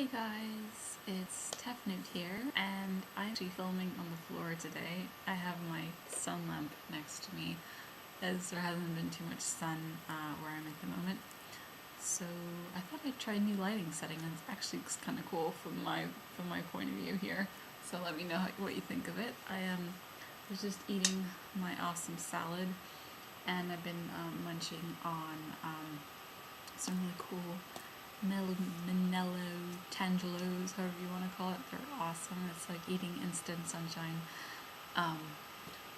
Hey guys, it's Tefnut here, and I'm actually filming on the floor today. I have my sun lamp next to me, as there hasn't been too much sun where I'm at the moment. So I thought I'd try a new lighting setting, and it actually looks kind of cool from my point of view here. So let me know what you think of it. I was just eating my awesome salad, and I've been munching on some really cool Manello Tangelos, however you want to call it. They're awesome. It's like eating instant sunshine.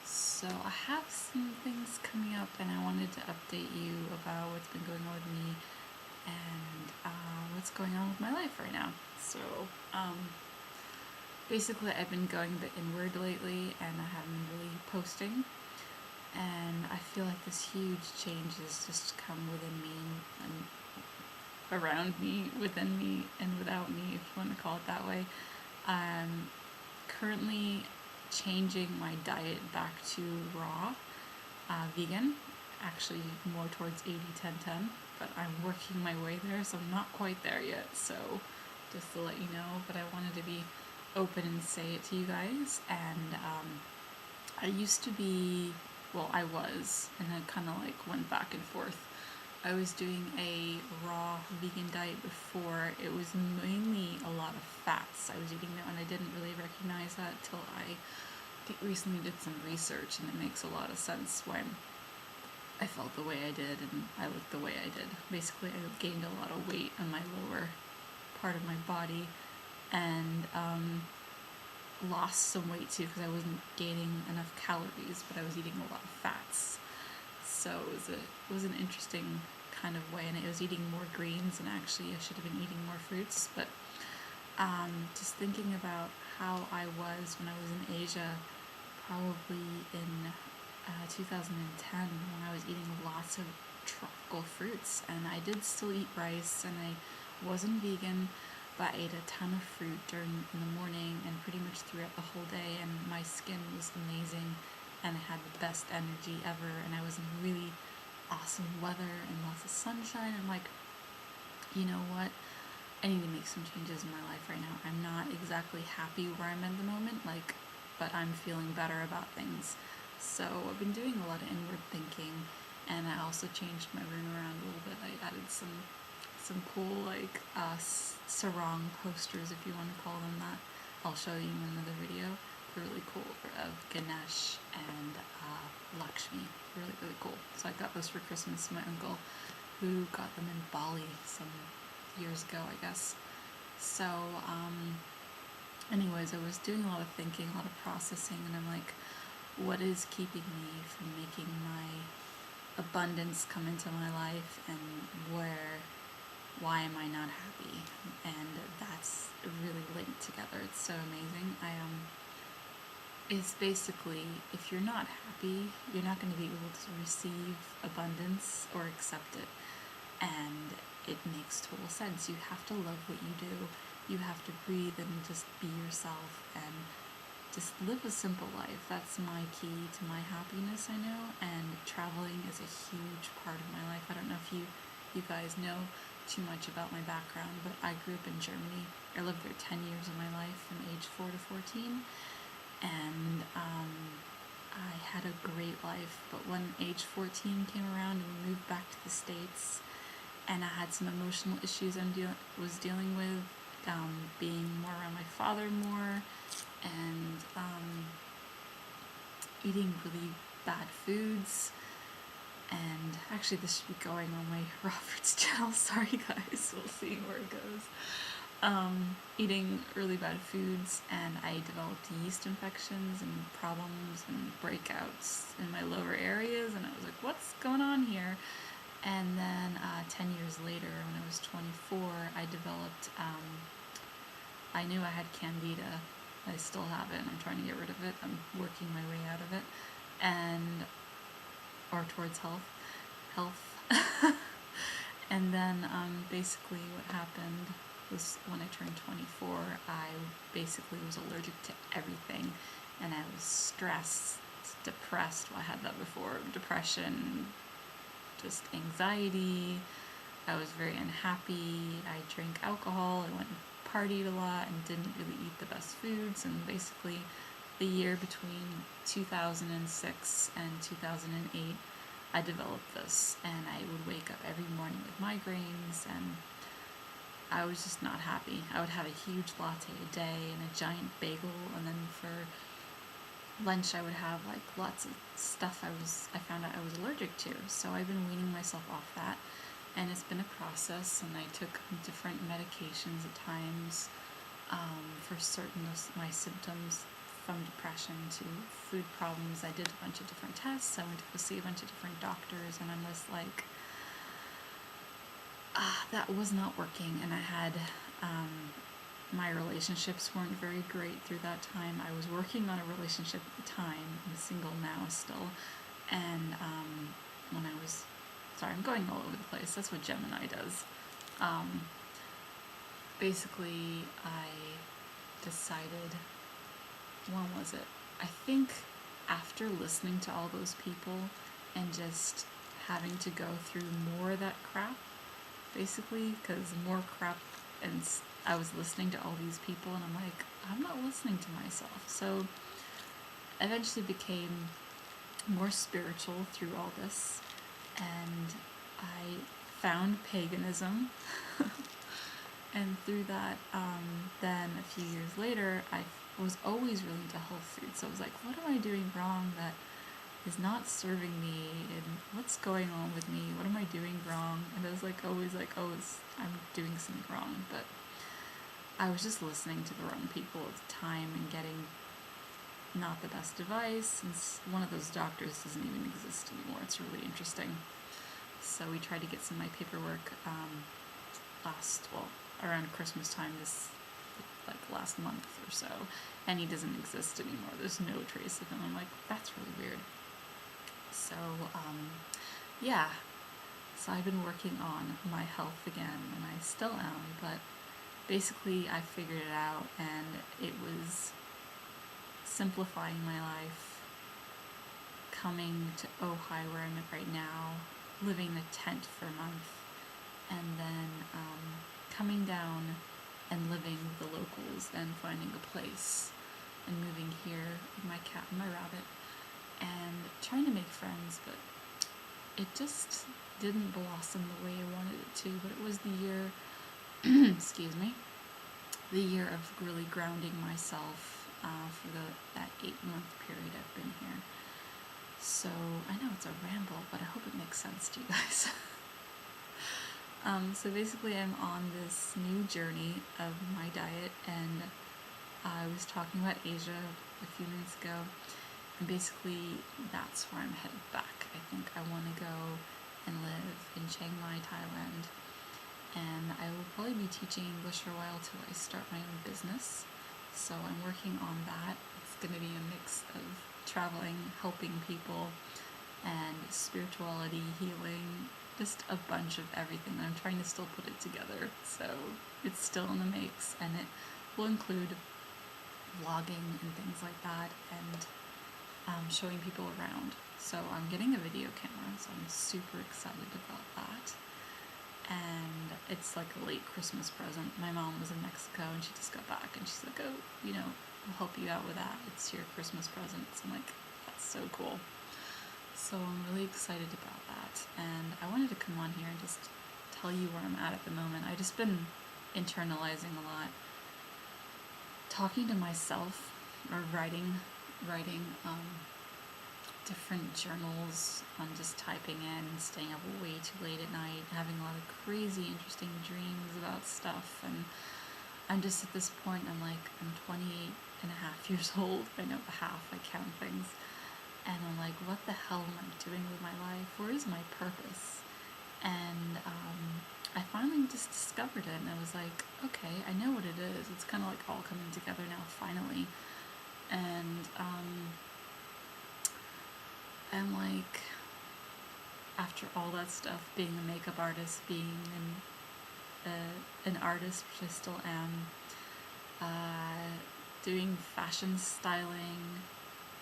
So I have some things coming up, and I wanted to update you about what's been going on with me and what's going on with my life right now. So basically, I've been going a bit inward lately, and I haven't been really posting. And I feel like this huge change has just come within me and around me, within me, and without me, if you want to call it that way. I'm currently changing my diet back to raw, vegan, actually more towards 80-10-10, but I'm working my way there, so I'm not quite there yet, so just to let you know. But I wanted to be open and say it to you guys. And I used to be, well, I was, and I kind of like went back and forth. I was doing a raw vegan diet before. It was mainly a lot of fats I was eating there, and I didn't really recognize that till I recently did some research, and it makes a lot of sense why I felt the way I did and I looked the way I did. Basically, I gained a lot of weight on my lower part of my body, and lost some weight too because I wasn't gaining enough calories, but I was eating a lot of fats. So it was an interesting kind of way, and I was eating more greens, and actually I should have been eating more fruits. But just thinking about how I was when I was in Asia, probably in 2010, when I was eating lots of tropical fruits, and I did still eat rice, and I wasn't vegan, but I ate a ton of fruit in the morning and pretty much throughout the whole day, and my skin was amazing, and I had the best energy ever, and I was in really awesome weather and lots of sunshine. I'm like, you know what? I need to make some changes in my life right now. I'm not exactly happy where I'm at the moment, but I'm feeling better about things. So I've been doing a lot of inward thinking, and I also changed my room around a little bit. I added some cool sarong posters, if you want to call them that. I'll show you in another video. They're really cool, of Ganesh and Lakshmi. Really, really cool. So I got those for Christmas to my uncle, who got them in Bali some years ago, I guess. So anyways, I was doing a lot of thinking, a lot of processing, and I'm like, what is keeping me from making my abundance come into my life, and why am I not happy? And that's really linked together. It's so amazing. It's basically, if you're not happy, you're not going to be able to receive abundance or accept it. And it makes total sense. You have to love what you do. You have to breathe and just be yourself and just live a simple life. That's my key to my happiness, I know. And traveling is a huge part of my life. I don't know if you guys know too much about my background, but I grew up in Germany. I lived there 10 years of my life, from age 4 to 14. And I had a great life, but when age 14 came around and we moved back to the States, and I had some emotional issues I was dealing with, being more around my father more, and eating really bad foods. And actually, this should be going on my Roberts channel. Sorry guys, we'll see where it goes. Eating really bad foods, and I developed yeast infections and problems and breakouts in my lower areas, and I was like, what's going on here? And then 10 years later, when I was 24, I developed, I knew I had candida. I still have it, and I'm trying to get rid of it. I'm working my way out of it, or towards health. And then basically what happened was, when I turned 24, I basically was allergic to everything, and I was stressed, depressed. Well, I had that before. Depression, just anxiety. I was very unhappy. I drank alcohol. I went partied a lot and didn't really eat the best foods. And basically, the year between 2006 and 2008, I developed this, and I would wake up every morning with migraines, and I was just not happy. I would have a huge latte a day and a giant bagel, and then for lunch I would have like lots of stuff I found out I was allergic to. So I've been weaning myself off that, and it's been a process, and I took different medications at times for certain of my symptoms, from depression to food problems. I did a bunch of different tests. I went to go see a bunch of different doctors, and I'm just like, that was not working. And I had my relationships weren't very great through that time. I was working on a relationship at the time. I'm single now still. And when I was, sorry, I'm going all over the place. That's what Gemini does. Basically, I decided, when was it? I think after listening to all those people and just having to go through more of that crap, basically, because more crap, and I was listening to all these people, and I'm like, I'm not listening to myself. So I eventually became more spiritual through all this, and I found paganism. And through that, then a few years later, I was always really into health food. So I was like, what am I doing wrong that is not serving me? And what's going on with me? What am I doing wrong? And I was like, always like, oh, I'm doing something wrong. But I was just listening to the wrong people at the time and getting not the best advice, since one of those doctors doesn't even exist anymore. It's really interesting. So we tried to get some of my paperwork around Christmas time, last month or so, and he doesn't exist anymore. There's no trace of him. I'm like, that's really weird. So yeah, so I've been working on my health again, and I still am, but basically I figured it out, and it was simplifying my life, coming to Ojai, where I'm at right now, living in a tent for a month, and then coming down and living with the locals and finding a place and moving here with my cat and my rabbit and trying to make friends, but it just didn't blossom the way I wanted it to. But it was the year excuse me, the year of really grounding myself for that 8-month period I've been here. So I know it's a ramble, but I hope it makes sense to you guys. So basically I'm on this new journey of my diet, and I was talking about Asia a few minutes ago, and basically that's where I'm headed back. I think I want to go and live in Chiang Mai, Thailand, and I will probably be teaching English for a while till I start my own business. So I'm working on that. It's going to be a mix of traveling, helping people, and spirituality, healing, just a bunch of everything. I'm trying to still put it together, so it's still in the mix, and it will include vlogging and things like that, and showing people around. So I'm getting a video camera, so I'm super excited about that. And it's like a late Christmas present. My mom was in Mexico, and she just got back, and she's like, oh, we'll help you out with that. It's your Christmas present. So I'm like, that's so cool. So I'm really excited about that, and I wanted to come on here and just tell you where I'm at the moment. I've just been internalizing a lot, talking to myself, or writing different journals, on just typing in and staying up way too late at night, having a lot of crazy interesting dreams about stuff. And I'm just at this point, I'm 28 and a half years old. I know the half, I count things. And I'm like, what the hell am I doing with my life? Where is my purpose? And I finally just discovered it, and I was like, okay, I know what it is. It's kind of like all coming together now, finally. And I'm like, after all that stuff, being a makeup artist, being an artist, which I still am, doing fashion styling,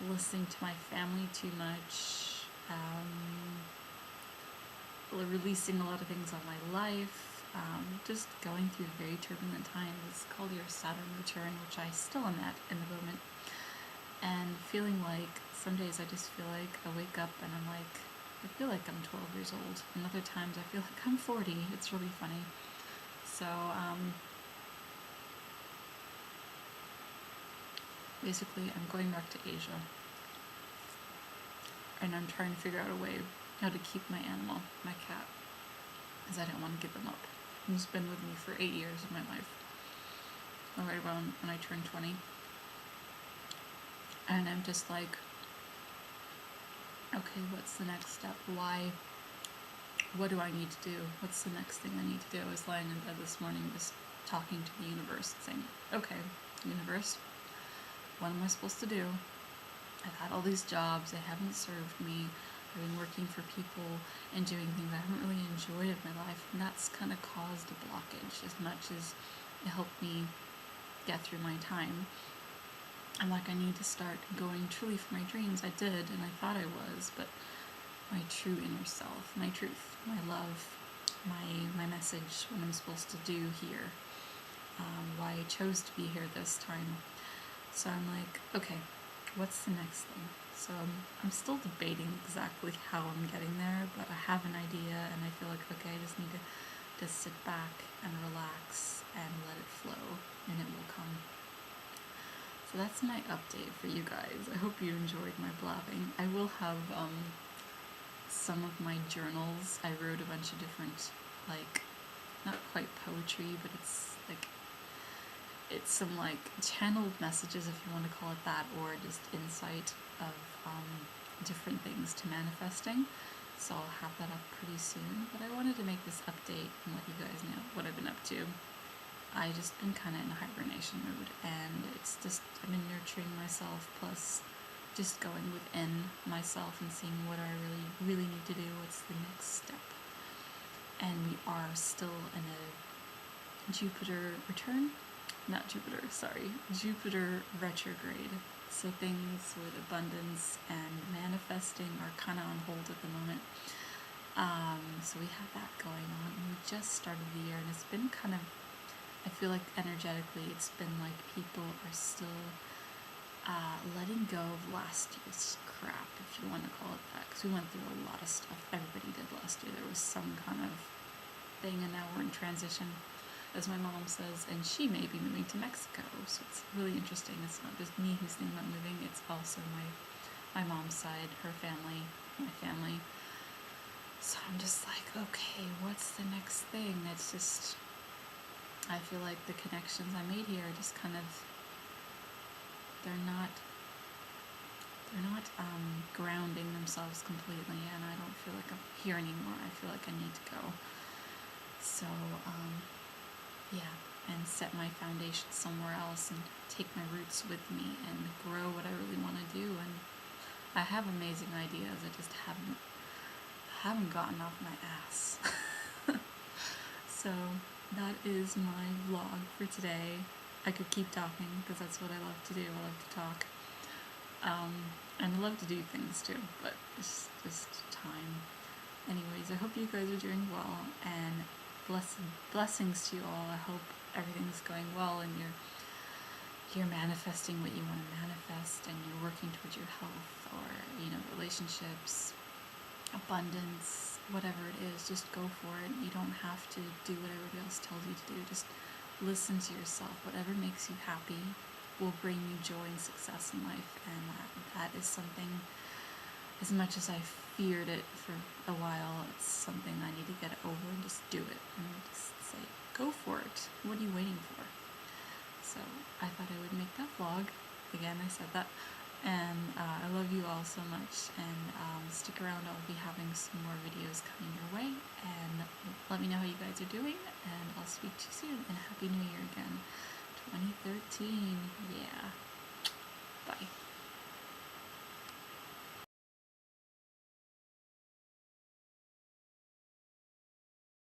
listening to my family too much, releasing a lot of things on my life, just going through very turbulent times. It's called Mars-Saturn return, which I still am at in the moment, and feeling like some days I just feel like I wake up and I'm like, I feel like I'm 12 years old, and other times I feel like I'm 40. It's really funny. So basically I'm going back to Asia, and I'm trying to figure out a way how to keep my animal, my cat, because I don't want to give him up. He's been with me for 8 years of my life, right around when I turned 20. And I'm just like, okay, what's the next step? Why? What do I need to do? What's the next thing I need to do? I was lying in bed this morning just talking to the universe, saying, okay, universe, what am I supposed to do? I've had all these jobs, they haven't served me. I've been working for people and doing things I haven't really enjoyed in my life, and that's kind of caused a blockage as much as it helped me get through my time. I'm like, I need to start going truly for my dreams. I did, and I thought I was, but my true inner self, my truth, my love, my message, what I'm supposed to do here, why I chose to be here this time. So I'm like, okay, what's the next thing? So I'm still debating exactly how I'm getting there, but I have an idea, and I feel like, okay, I just need to just sit back and relax and let it flow, and it will come. So that's my update for you guys. I hope you enjoyed my blabbing. I will have some of my journals. I wrote a bunch of different, like, not quite poetry, but it's some like channeled messages, if you want to call it that, or just insight of different things to manifesting. So I'll have that up pretty soon. But I wanted to make this update and let you guys know what I've been up to. I just been kind of in a hibernation mood, and it's just, I've been nurturing myself, plus just going within myself and seeing what I really need to do, what's the next step. And we are still in a Jupiter return, Jupiter retrograde. So things with abundance and manifesting are kind of on hold at the moment. So we have that going on, and we just started the year, and it's been kind of, I feel like energetically it's been like people are still letting go of last year's crap, if you want to call it that, because we went through a lot of stuff. Everybody did last year. There was some kind of thing, and now we're in transition, as my mom says, and she may be moving to Mexico, so it's really interesting. It's not just me who's thinking about moving, it's also my mom's side, her family, my family. So I'm just like, okay, what's the next thing? It's just, I feel like the connections I made here are just kind of, they're not grounding themselves completely, and I don't feel like I'm here anymore. I feel like I need to go. So, yeah, and set my foundation somewhere else and take my roots with me and grow what I really want to do. And I have amazing ideas. I just haven't gotten off my ass. So that is my vlog for today. I could keep talking because that's what I love to do. I love to talk. And I love to do things too, but it's just time. Anyways, I hope you guys are doing well, and blessings to you all. I hope everything's going well, and you're manifesting what you want to manifest, and you're working towards your health, or relationships, abundance, whatever it is. Just go for it. You don't have to do what everybody else tells you to do. Just listen to yourself. Whatever makes you happy will bring you joy and success in life, and that is something, as much as I feared it for a while, it's something I need to get over and just do it and just say, go for it. What are you waiting for? So I thought I would make that vlog. Again, I said that. And I love you all so much, and stick around. I'll be having some more videos coming your way, and let me know how you guys are doing, and I'll speak to you soon, and Happy New Year again. 2013, yeah. Bye.